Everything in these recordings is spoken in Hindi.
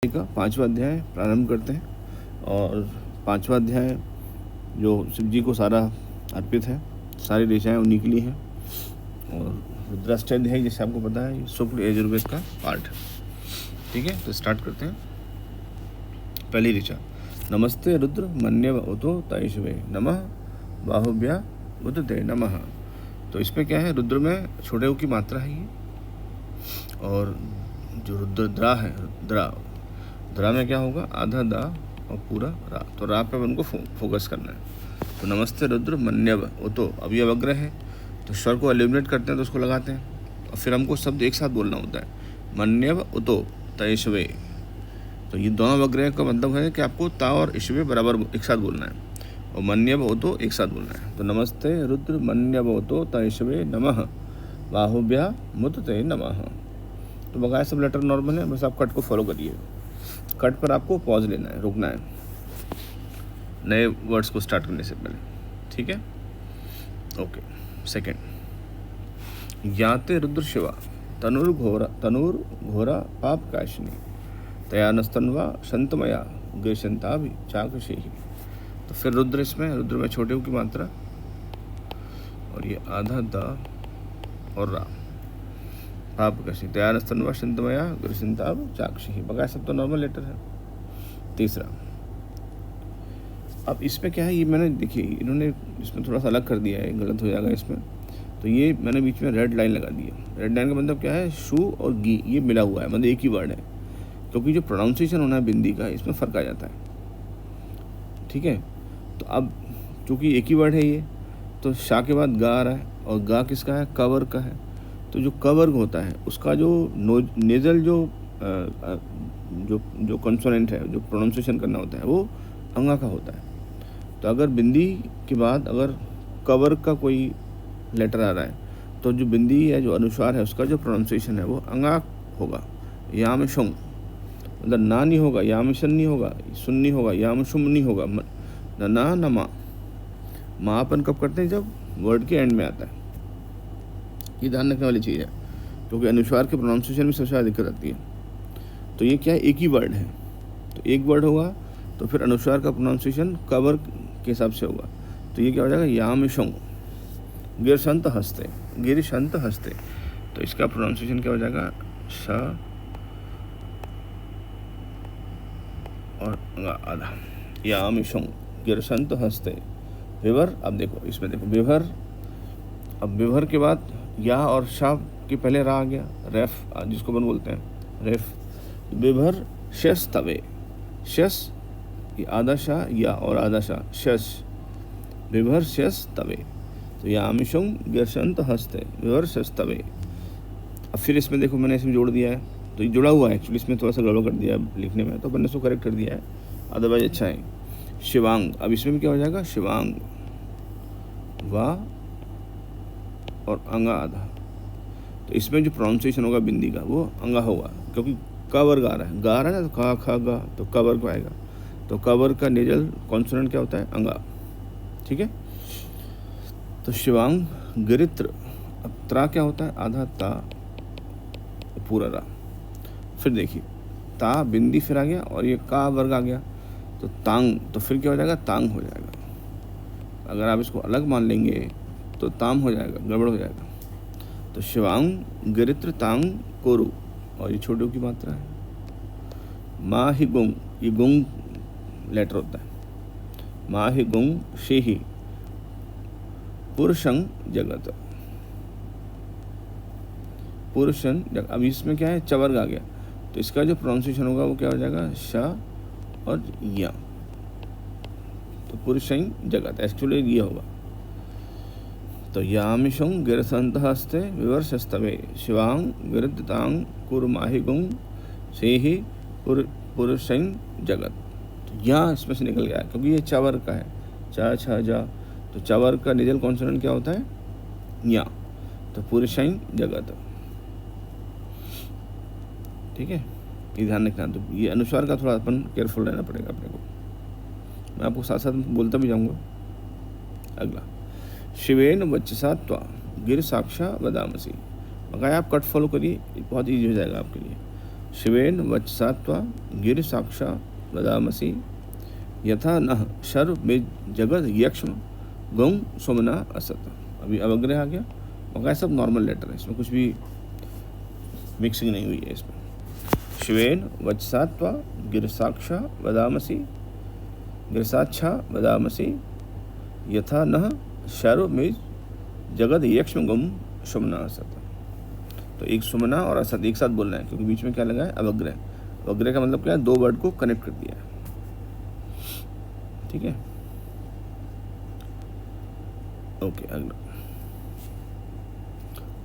का 5वां अध्याय प्रारंभ करते हैं। और 5वां अध्याय जो शिव जी को सारा अर्पित है, सारी ऋचाएँ उन्हीं के लिए हैं। और रुद्राष्टाध्याय जैसे आपको पता है शुक्ल यजुर्वेद का पार्ट है। ठीक है, तो स्टार्ट करते हैं। पहली ऋचा, नमस्ते रुद्र मन्यव उतो तैषवे नमः बाहुभ्या उदते नमः। तो इसमें क्या है, रुद्र में छोटे ऊ की मात्रा है ये, और जो रुद्र द्रा है, द्रा में क्या होगा, आधा दा और पूरा रा, तो रा पे उनको फोकस करना है। तो नमस्ते रुद्र मन्यव उतो, अब ये अवग्रह है तो स्वर को एलिमिनेट करते हैं तो उसको लगाते हैं, और फिर हमको शब्द एक साथ बोलना होता है, मन्यव उतो तैषवे। तो ये दोनों अवग्रह का मतलब है कि आपको ता और ईश्वे बराबर एक साथ बोलना है, और मन्यव उतो एक साथ बोलना है। तो नमस्ते रुद्र मन्यव उतो तैषवे नमः बाहुभ्या मुदते नमः। तो बकाया सब लेटर नॉर्मल है, बस आप कट को फॉलो करिए। कट पर आपको पॉज लेना है, रुकना है नए वर्ड्स को स्टार्ट करने से पहले। ठीक है, ओके। सेकंड, याते रुद्र शिवा तनुर्घोरा पाप काशिनी तयानस्तन्वा संतमया गृशंता भी चाकशी। तो फिर रुद्र, इसमें रुद्र में छोटे की मात्रा, और ये आधा दा और रा, पाप कशी तयानस्तन्वा संतमया गृशंता चाक्षी। बकाया सब तो नॉर्मल लेटर है। तीसरा, अब इसमें क्या है, ये मैंने देखिए इन्होंने इसमें थोड़ा सा अलग कर दिया है, गलत हो जाएगा इसमें, तो ये मैंने बीच में रेड लाइन लगा दी है। रेड लाइन का मतलब क्या है, शू और गी ये मिला हुआ है, मतलब एक ही वर्ड है, क्योंकि जो प्रोनाउंसिएशन होना है बिंदी का, इसमें फ़र्क आ जाता है। ठीक है, तो अब चूँकि एक ही वर्ड है ये, तो शाह के बाद गा आ रहा है, और गा किसका है, कवर्ग का है। तो जो कवर्ग होता है उसका जो नेजल जो कॉन्सोनेंट है, जो प्रोनाउंसिएशन करना होता है, वो अंगा का होता है। तो अगर बिंदी के बाद अगर कवर्ग का कोई लेटर आ रहा है, तो जो बिंदी है, जो अनुस्वार है, उसका जो प्रोनाउंसिएशन है वो अंगा होगा। या में शुम, मतलब ना नहीं होगा, या में शन नहीं होगा, सुन नहीं होगा, या में शुम नहीं होगा, ना न माँ अपन कब करते हैं, जब वर्ड के एंड में आता है। ये ध्यान रखने वाली चीज़ है, क्योंकि अनुस्वार के प्रोनाउंसिएशन में सबसे ज़्यादा दिक्कत आती है। तो ये क्या है, एक ही वर्ड है, तो एक वर्ड होगा तो फिर अनुस्वार का प्रोनाउंसिएशन कवर के हिसाब से होगा। तो ये क्या हो जाएगा, याम शंग गिरशंत हस्ते, गिरशंत हस्ते। तो इसका प्रोनाउंसिएशन क्या हो जाएगा, श और आधा, याम शंग गिरशंत हस्ते विवर। अब देखो इसमें देखो विभर, अब विभर के बाद या और शाह के पहले रा आ गया, रेफ जिसको अपन बोलते हैं रेफ। विभर शस तवे, शस ये आधा शाह या और आधा शाह, शस विभर शस तवे। तो यामिशुम गिरशंत हस्ते विभर शस तवे। अब फिर इसमें देखो मैंने इसमें जोड़ दिया है, तो ये जुड़ा हुआ है एक्चुअली, इसमें थोड़ा सा गड़बड़ कर दिया है लिखने में, तो मैंने इसको करेक्ट कर दिया है, अदरवाइज अच्छा है। शिवांग, अब इसमें भी क्या हो जाएगा, शिवांग वाह और अंगा आधा। तो इसमें जो प्रोनाउंसिएशन होगा बिंदी का वो अंगा होगा, क्योंकि का वर्ग आ रहा है ना, तो खा खा गा, तो का वर्ग आएगा। तो का वर्ग का नेजल कॉन्सोनेंट क्या होता है, अंगा। ठीक है, तो शिवांग गिरित्र, अब त्रा क्या होता है, आधा ता पूरा रा। फिर देखिए ता बिंदी फिर आ गया, और ये का वर्ग आ गया, तो तांग, तो फिर क्या हो जाएगा, तांग हो जाएगा। अगर आप इसको अलग मान लेंगे तो ताम हो जाएगा, गड़बड़ हो जाएगा। तो शिवांग गिरित्र तांग कोरु, और ये छोटू की मात्रा है। माँ ही गुंग, ये गुंग लेटर होता है, माँ ही गुंग शे ही पुरुषंग जगत, पुरुषं जगत। अब इसमें क्या है, चवर्ग आ गया, तो इसका जो प्रोनाउंसिएशन होगा वो क्या हो जाएगा, शाह और या, तो पुरुषंग जगत एक्चुअली ये होगा। तो यामिशुंग गिरसंत हस्ते विवर्षस्तवे शिवांग गिरतांग कुरमाहिगुंग से ही पुरुषंग जगत। तो यहाँ इसमें से निकल गया, क्योंकि ये चावर का है, चा छा जा, तो चावर का निजल कॉन्सोनेंट क्या होता है, या, तो पुरुषंग जगत। ठीक है, ये ध्यान रखना। तो ये अनुस्वार का थोड़ा अपन केयरफुल रहना पड़ेगा अपने को, मैं आपको साथ साथ बोलता भी जाऊँगा। अगला, शिवेन वचसा त्वा गिर साक्षा वदामसी। मगर आप कट फॉलो करिए, बहुत ईजी हो जाएगा आपके लिए। शिवेन वचसा त्वा गिर साक्षा वदामसि यथा नः शर्व में जगत यक्ष्म गौं सोमना असत। अभी अवग्रह आ गया, और सब नॉर्मल लेटर है, इसमें कुछ भी मिक्सिंग नहीं हुई है इसमें। शिवेन वचसा त्वा गिरसाक्षा वदामसि गिरसाक्षा वदामसि यथा नः शर्व में जगत यक्ष्म गौं सोमना असत। तो एक सुमना और असत एक साथ बोलना है, क्योंकि बीच में क्या लगा है, अवग्रह। अवग्रह का मतलब क्या है, दो वर्ड को कनेक्ट कर दिया है। ठीक है, ओके। अगला,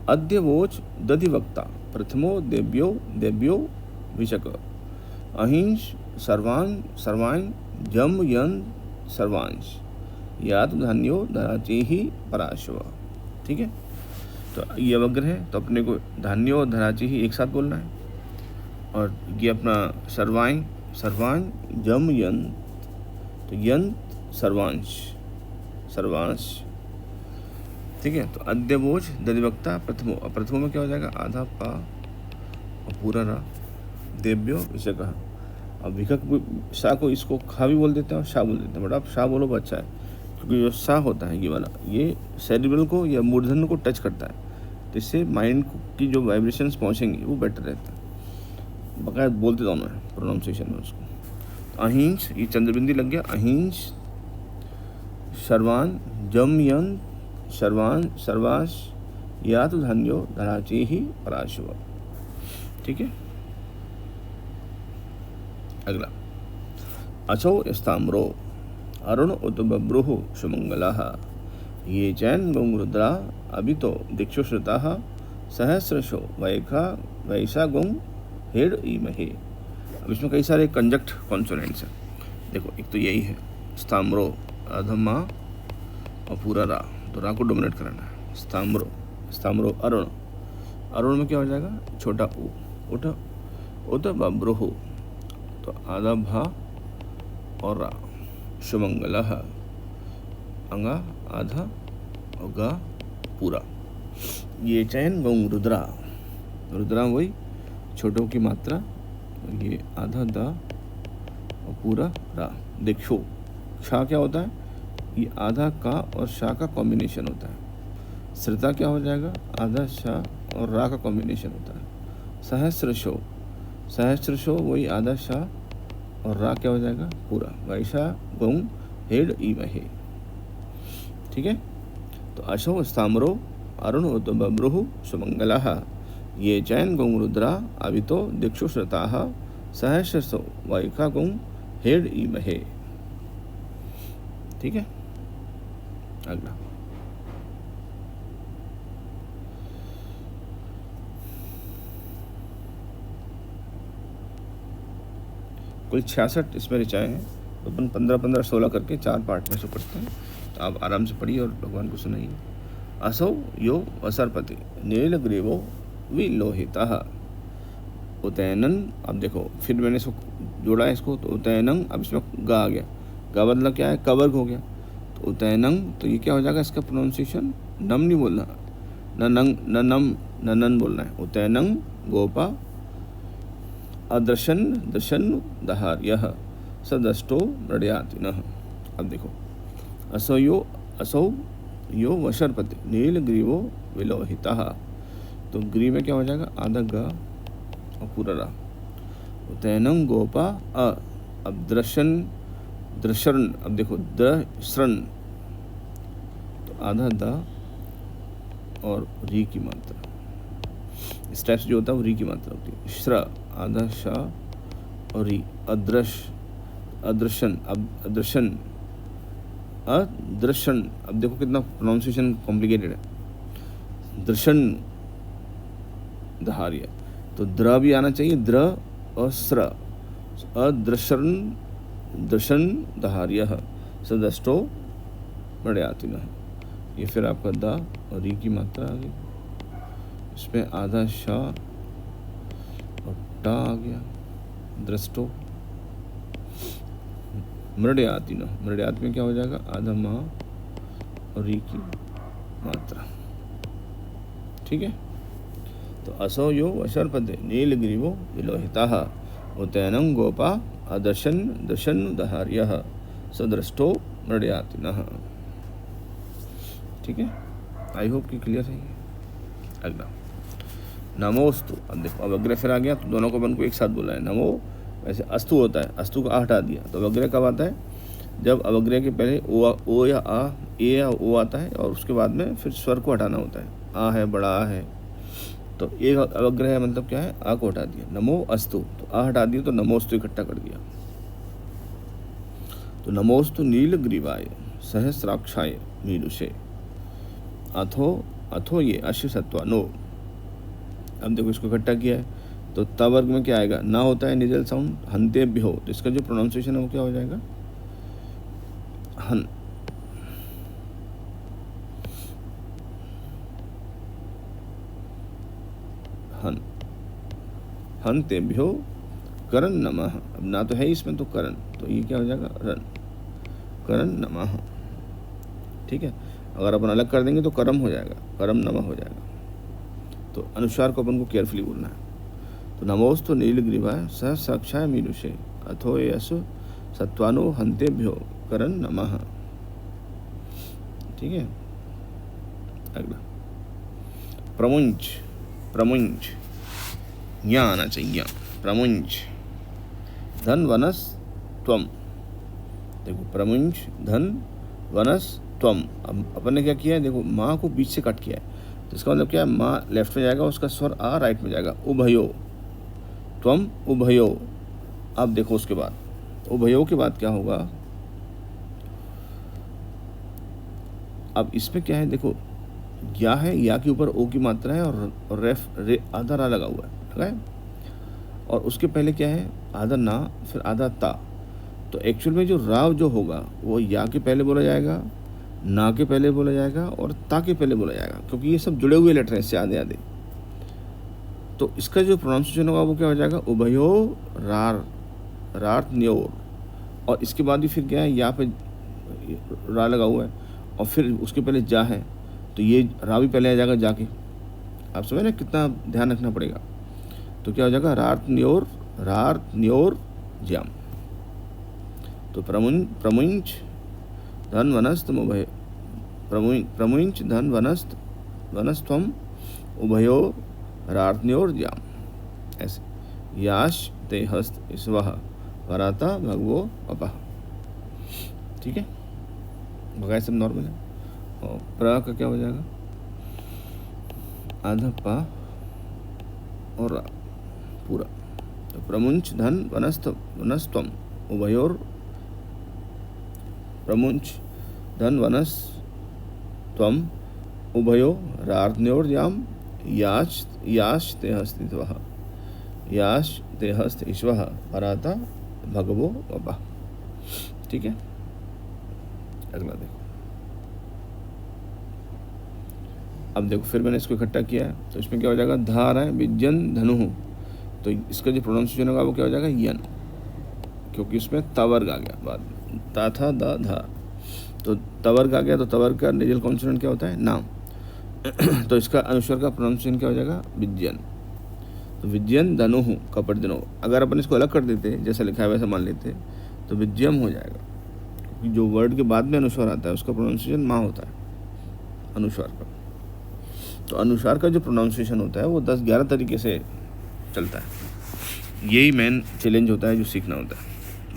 अद्य वोच दधिवक्ता प्रथमो देव्यो देव्यो विशक अहिंस सर्वान् सर्वान् जम यन सर्वांश यात धान्यो धराचे ही पराशव। ठीक है, तो ये अवग्रह है, तो अपने को धान्यो और धराचे ही एक साथ बोलना है। और ये अपना सर्वाइन सर्वान जम यंत, तो यंत सर्वांश सर्वांश। ठीक है, तो अद्यवोच दधिवक्ता प्रथमो, प्रथमो में क्या हो जाएगा, आधा पा और पूरा रा, देव्यो इसे कहा। अब विकक शाह को इसको खा भी बोल देते हैं और शाह बोल देते हैं, बट आप शाह बोलो अच्छा है, क्योंकि जो शाह होता है ये वाला, ये सेरिब्रल को या मूर्धन्य को टच करता है, तो इससे माइंड की जो वाइब्रेशंस पहुंचेंगी वो बेटर रहता है। बकायद बोलते दोनों है प्रोनाउंसिएशन में उसको। तो अहिंस, ये चंद्रबिंदी लग गया, अहिंस सर्वान जम यन सर्वान सर्वास या तो धन्यो धराचे ही पराशव। ठीक है, अगला, अचो स्ताम्रो अरुण उत बभ्रुः सुमंगलः ये चैन गौं रुद्रा अभितो दीक्षु श्रुताः सहस्रशो वैखा वैसा गौं हेड ईमहे। अब इसमें कई सारे कंजक्ट कॉन्सोनेंट्स हैं। देखो, एक तो यही है स्ताम्रो, अधमा और पूरा रा, तो रा को डोमिनेट कराना है। स्ताम्रो स्ताम्रो अरुण, अरुण में क्या हो जाएगा, छोटा ऊ, उठ उत बभ्रुः, तो आधा भा और रा, सुमंगलः अंगा आधा और गा पूरा। ये चैन गौं रुद्रा, रुद्रा वही छोटों की मात्रा, ये आधा दा और पूरा रा। देखो शा क्या होता है, ये आधा का और शा का कॉम्बिनेशन होता है। श्रता क्या हो जाएगा, आधा शा और रा का कॉम्बिनेशन होता है। सहस्रशो, सहस्रशो वही आधा शा और रा क्या हो जाएगा, पूरा। वैशा गौं हेड ईमहे। ठीक है, तो अशो स्ताम्रो अरुण उत बभ्रुः सुमंगलः ये चैन गौं रुद्रा अभितो दीक्षु श्रुताः सहस्रशो वैखा गौं हेड ईमहे। ठीक है, अगला, कुल 66 इसमें ऋचाएँ हैं, तो अपन 15-15-16 करके 4 पार्ट में से पढ़ते हैं। तो आप आराम से पढ़िए और भगवान को सुनाइए। असौ यो वसरपति नीलग्रीवो विलोहितः उतैनन। अब देखो फिर मैंने इसको जोड़ा है इसको, तो उतैनंग, अब इसमें गा आ गया, गा मतलब क्या है, कवर्ग हो गया। तो उतैनंग, तो ये क्या हो जाएगा, इसका प्रोनाउंसिएशन नम नहीं बोलना, नंग ननम ननन बोलना है। उतैनंग गोपा अदर्शन दर्शन दहार्यः सदष्टो मृडयातिनः। अब देखो, असौ यो वशरपति नीलग्रीवो विलोहितः, तो ग्री में क्या हो जाएगा, आधा गा और पूरा रा। उतैनं गोपा अ, अब दर्शन दर्शन, अब देखो दर्शन, तो आधा दा और री की मात्रा, स्टेप्स जो होता है वो री की मात्रा होती है। श्र आधा शाह और री, अदृशन, अब अदृशन अदृशन, अब देखो कितना प्रोनाउंसिएशन कॉम्प्लिकेटेड है। दर्शन दहार्य, तो द्र भी आना चाहिए, द्र और स्र, अदृशन दर्शन दहार्यः सदष्टो मृडयातिनः। ये फिर आपका दा और री की मात्रा आ गई, इसमें आधा शा और टा आ गया, दृष्टो। मृडयातिनः, मृडयात में क्या हो जाएगा, आधा माँ और री की मात्रा। ठीक है, तो असो यो वशर्पते नीलग्रीवो विलोहिताः उतैनं गोपा अदर्शन दर्शन दहार्यः सदृष्टो मृडयातिनः। ठीक है, आई होप कि क्लियर है ये। अगला नमोस्तु। अब देखो अब अग्रह फिर आ गया, तो दोनों को अपन को एक साथ बोला है नमो। वैसे अस्तु होता है, अस्तु का आ हटा दिया, तो अवग्रह कब आता है? जब अवग्रह के पहले ओ या आ, ए या ओ आता है और उसके बाद में फिर स्वर को हटाना होता है। आ है, बड़ा आ है, तो एक अवग्रह मतलब क्या है? आ को हटा दिया। नमो अस्तु, तो आ हटा दिया तो नमोस्तु इकट्ठा कर दिया। तो नमोस्तु नीलग्रीवाय सहस्राक्षाय मीनुषे अथो ये अश्व सत्वानो। अब देखो इसको इकट्ठा किया है, तो त वर्ग में क्या आएगा? ना होता है निजल साउंड, हंतेभ्य हो, तो इसका जो प्रोनाउंसिएशन है वो क्या हो जाएगा? हन। हन हंतेभ्यो करण नमः। अब ना तो है इसमें, तो करण, तो ये क्या हो जाएगा? रन, करण नमः। ठीक है, अगर अपन अलग कर देंगे तो करम हो जाएगा, करम नमः हो जाएगा। तो अनुस्वार को अपन को केयरफुली बोलना है। तो नमोस्तु नीलग्रीवाय सहस्राक्षाय मीनुषे अथो यश सत्वानो हंतेभ्यो करण नमः। ठीक है, अगला प्रमुंच। प्रमुंच ज्ञा आना चाहिए, प्रमुंच धन वनस त्वम। देखो प्रमुंच धन वनस त्वम। अब अपन ने क्या किया है? देखो माँ को बीच से कट किया है, तो इसका मतलब क्या है? माँ लेफ्ट में जाएगा, उसका स्वर आ राइट में जाएगा। उभयो त्वम उभयो। अब देखो उसके बाद उभयो के बाद क्या होगा? अब इसमें क्या है? देखो या है, या के ऊपर ओ की मात्रा है और रे आधा रा लगा हुआ है, लगा है? और उसके पहले क्या है? आधा ना, फिर आधा ता। तो एक्चुअल में जो राव जो होगा वो या के पहले बोला जाएगा, ना के पहले बोला जाएगा और ता के पहले बोला जाएगा, क्योंकि ये सब जुड़े हुए लेटर हैं इससे आधे आधे। तो इसका जो प्रोनाउंसिएशन होगा वो क्या हो जाएगा? उभयो रार, रार्थ न्योर। और इसके बाद भी फिर क्या है? या पे रा लगा हुआ है और फिर उसके पहले जा है, तो ये रा भी पहले आ जाएगा जाके। आप समझ रहे कितना ध्यान रखना पड़ेगा? तो क्या हो जाएगा? रार्थ न्योर ज्याम। तो प्रमुंच धन वनस्त उभय, प्रमुंच धन वनस्तम उभयो रार्थ ज्याम। ऐसे याश ते हस्त स्व वराता भगवो अपः। ठीक है, बगाए सब नॉर्मल है। और प्र का क्या हो जाएगा? आधा पा और रा पूरा। तो प्रमुंच धन वनस्तम उभयोर, प्रमुंच धन वनस्तम उभयो रार्थ याच ते हस्तित्वः, याच ते हस्त ईश्वः पराता भगवो अपः। ठीक है, अगला देखो। अब देखो फिर मैंने इसको इकट्ठा किया है, तो इसमें क्या हो जाएगा? धा आ रहा है, विजन धनु, तो इसका जो प्रोनाउंसिएशन होगा वो क्या हो जाएगा? यन, क्योंकि इसमें तवर्ग आ गया बाद में, ता था दा धा, तो तवर्ग आ गया। तो तवर्ग का नेजल कॉन्सोनेंट क्या होता है? नाम। तो इसका अनुस्वर का प्रोनाउंसिएशन क्या हो जाएगा? विजयन। तो विजयन धनुः कपट दिनो। अगर अपन इसको अलग कर देते, जैसा लिखा है वैसा मान लेते, तो विजयम हो जाएगा, क्योंकि जो वर्ड के बाद में अनुस्वर आता है उसका प्रोनाउंसिएशन माँ होता है अनुस्वार का। तो अनुस्वार का जो प्रोनाउंसिएशन होता है वो 10-11 तरीके से चलता है। यही मेन चैलेंज होता है जो सीखना होता है।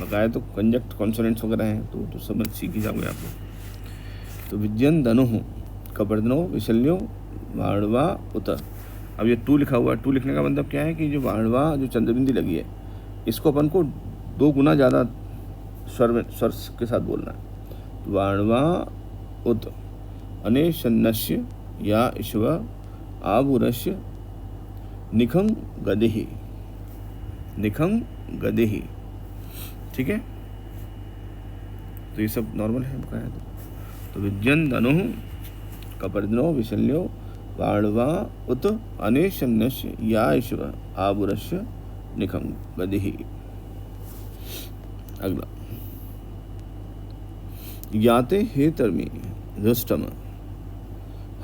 बकाया तो कंजक्ट कॉन्सोनेंट्स वगैरह हैं तो समझ सीख ही जाओगे आप लोग। तो विजयन धनुः कपर्दनो विशल्यो वाणवा उत। अब ये टू लिखा हुआ है, टू लिखने का मतलब क्या है? कि जो वाणवा जो चंद्रबिंदी लगी है इसको अपन को 2 गुना ज़्यादा स्वर के साथ बोलना है। वाणवा उत अनेशन्नस्य या ईश्व आभुरस्य निखंग गदेहि, निखंग गदेहि। ठीक है, तो ये सब नॉर्मल है बकाया। तो विजयन धनुः कपर्दनो विशल्यो वाणवा उत अनेशन्नस्य या ईश्व आभुरस्य निखंग गदेहि। अगला याते हे तर्मी रुष्टम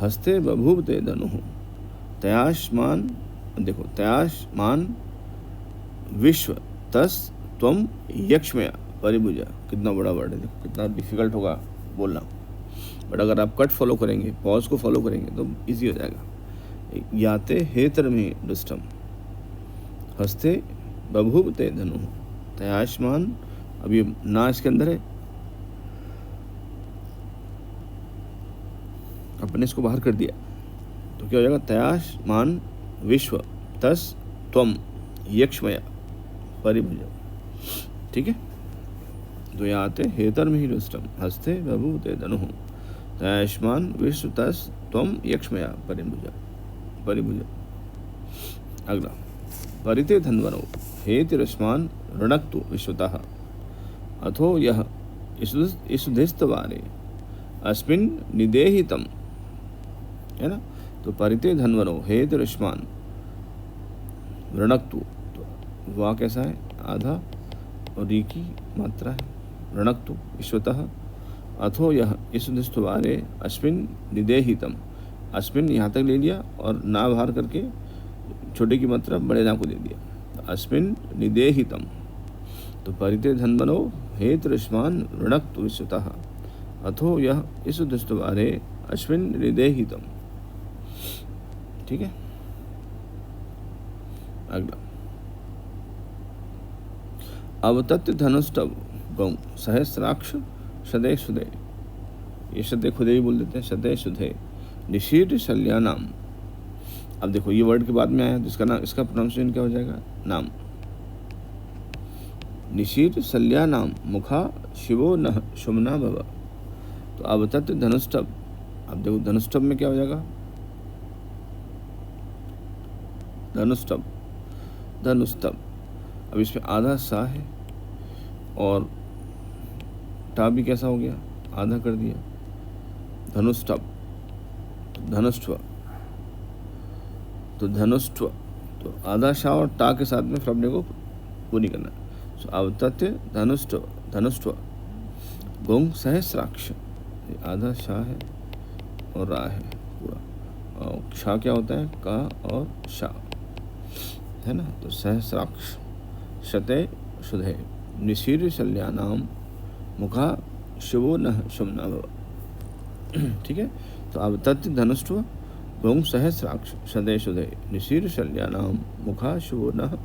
हस्ते बभूव ते धनुः तयाश्मान देखो तयाश्मान विश्व तस त्वम यक्ष्मया परिभुजा, कितना बड़ा वर्ड है, देखो कितना डिफिकल्ट होगा बोलना, बट अगर आप कट फॉलो करेंगे, पॉज को फॉलो करेंगे तो इजी हो जाएगा। याते हेतर में दुष्टम हस्ते बभूवते धनु, तयाश्मान, अब ये ना इसके अंदर है, अपने इसको बाहर कर दिया तो क्या हो जाएगा, तयाश्मान विश्व तस त्वम यक्ष्मया परिभुजा। ठीक है, तो यहाँ आते हेतर में ही रुष्टम हस्ते बभूवते धनु, तयाश्मान विश्व तस त्वम यक्ष्मया परिभुजा परिभुजा। अगला, परिते धन्वनो हेतिरस्मान् ऋणक्तु विश्वतः अथो यः ईसुधिस्तवारे अस्मिन् निदेहितम, है ना। तो परिते धन्वनो हेतिरस्मान् ऋणक्तु, तो वाह कैसा है, आधा और री की मात्रा है, ऋणक्तु विश्वतः अथो यह ईसुधिस्तवारे अस्मिन् निदेहितम, अस्मिन् यहाँ तक ले लिया और ना बाहर करके छोटे की मात्रा बड़े ना को दे दिया, अस्मिन् निदेहितम। तो परिते धन्वनो हेतिरस्मान् ऋणक्तु विश्वतः अथो यः ईसुधिस्तवारे अस्मिन् निदेहितम। ठीक है, अगला, अवतत्य धनुष्टव गौ सहस्राक्ष सदे सुधे, ये सदे खुदे ही बोल देते हैं, सदे सुधे निशीर शल्यानाम। अब देखो ये वर्ड के बाद में आया, जिसका नाम, इसका प्रोनाउंसिएशन क्या हो जाएगा, नाम, निशीर शल्यानाम मुखा शिवो न शुमना भव। तो अवतत्य धनुष्टव, अब देखो धनुष्टव में क्या हो जाएगा, धनुष्टव, धनुष्टव। अब इसमें आधा सा है और टा भी कैसा हो गया, आधा कर दिया, धनुष्टव, धनुष्व, तो धनुष्व, तो आधा शाह और टा के साथ में फिर अपने को पूरी करना है। सो अवतत्य धनुष्व, धनुष्व गोंग सहस्राक्ष, आधा शाह है और रा है पूरा, और शाह क्या होता है, का और शाह, है ना। तो सहस्राक्ष शते सुधे निशीर शल्यानाम मुखा शिवो न शुमना भव। ठीक है, तो अवतत्य धनुष्व गोंग सहस्राक्ष सदे सुधे निशीर शल्यानाम मुखा शुभो न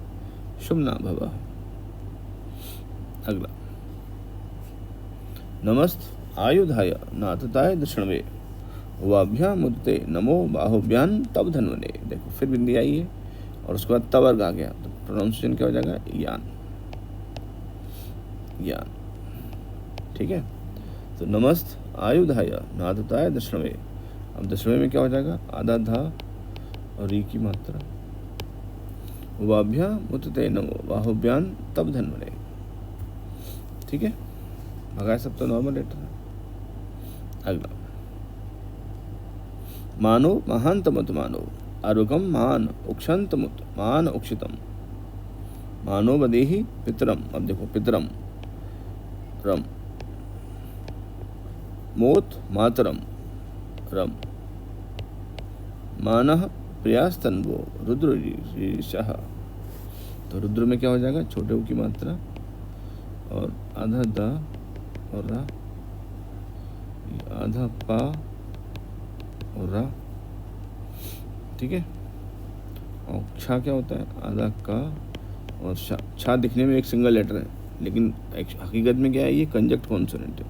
शुमना भव। अगला, नमस्त आयुधाय नाथताय दक्षिणवे वाभ्याम मुदते नमो बाहुभ्यान तब धन्वने। देखो फिर बिंदी आई है और उसके बाद तवर्ग आ गया, तो प्रोनाउंसिएशन क्या हो जाएगा, यान, यान। ठीक है, तो नमस्त आयुधाय नाथताय दक्षिणवे, अब दक्षिणवे में क्या हो जाएगा, आधा धा और री की मात्रा, वाभ्या मुतते नमो बाहुभ्यान तब धन्वने। ठीक है, भगाए सब तो नॉर्मल लेटर है। अगला, मानो महांतमुत मानो अर्वकम मान उक्षंतमुत मान उक्षितम मानो बदेहि पितरम। अब देखो पितरम रम, मोत मातरम रम, मानः प्रियास्तन्वो रुद्र ऋषः। तो रुद्र में क्या हो जाएगा, छोटे ऊ की मात्रा और आधा दा और रा, आधा पा और रा। ठीक है, और छा क्या होता है, आधा का और शा। छा दिखने में एक सिंगल लेटर है, लेकिन हकीकत में क्या है, ये कंजक्ट कॉन्सोनेंट है,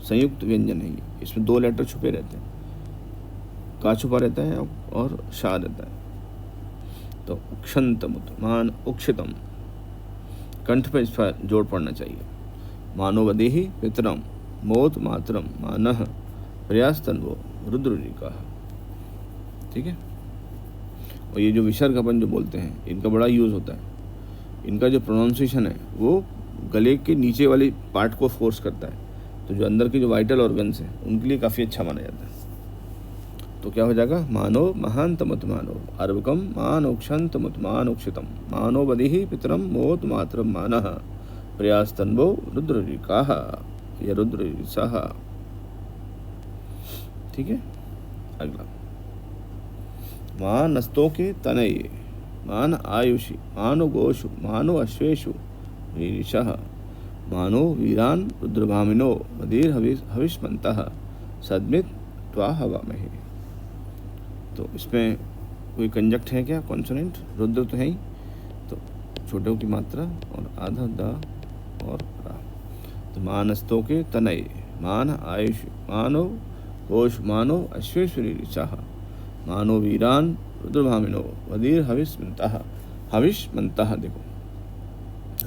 संयुक्त व्यंजन है ये, इसमें दो लेटर छुपे रहते हैं, का छुपा रहता है और शा रहता है। तो उक्षंतमुत मान उक्षितम, कंठ पे इस पर जोड़ पड़ना चाहिए। मानो वदेहि पितरम मोत मातरम मानः प्रयास्तन्वो रुद्रऋका। ठीक है, और ये जो विसर्ग अपन जो बोलते हैं, इनका बड़ा यूज़ होता है। इनका जो प्रोनाउंसिएशन है वो गले के नीचे वाली पार्ट को फोर्स करता है, तो जो अंदर के जो वाइटल ऑर्गन्स हैं उनके लिए काफ़ी अच्छा माना जाता है। तो क्या हो जाएगा, मानो महांतमुत मानो अर्वकम मानोक्षंतमुत मानोक्षितम मानो बदिहि पितरम मोत मातरम मानः प्रयास्तन्वो रुद्रऋकाः या रुद्रऋषः। ठीक है, अगला, मानस्तों के तनये मान आयुषि मानो गोषु मानो अश्वेषु रीरिषः मानो वीरान रुद्रभामिनो मदीर हविष्मन्तः सद्मित त्वा हवामहे। तो इसमें कोई कंजक्ट है क्या, कॉन्सोनेंट? रुद्र तो है ही, तो छोटों की मात्रा और आधा दा और रा। तो मानस्तों के तनय मान आयुष मानो कोश मानो अश्वेश्वरी ऋचाह मानो वीरान रुद्रभामिनो वदीर हविष्मन्तः। हविष्मन्तः देखो,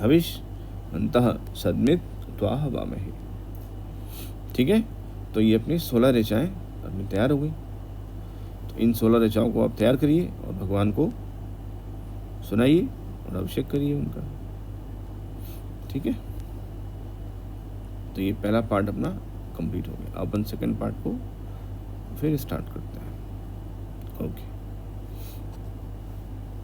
हविष्मन्तः सद्मित त्वा हवामहे। ठीक है, तो ये अपनी 16 ऋचाएँ अपनी तैयार हो गई। तो इन 16 ऋचाओं को आप तैयार करिए और भगवान को सुनाइए और अभिषेक करिए उनका। ठीक है, तो ये पहला पार्ट अपना कंप्लीट हो गया। अपन सेकंड पार्ट को फिर स्टार्ट करते हैं। ओके।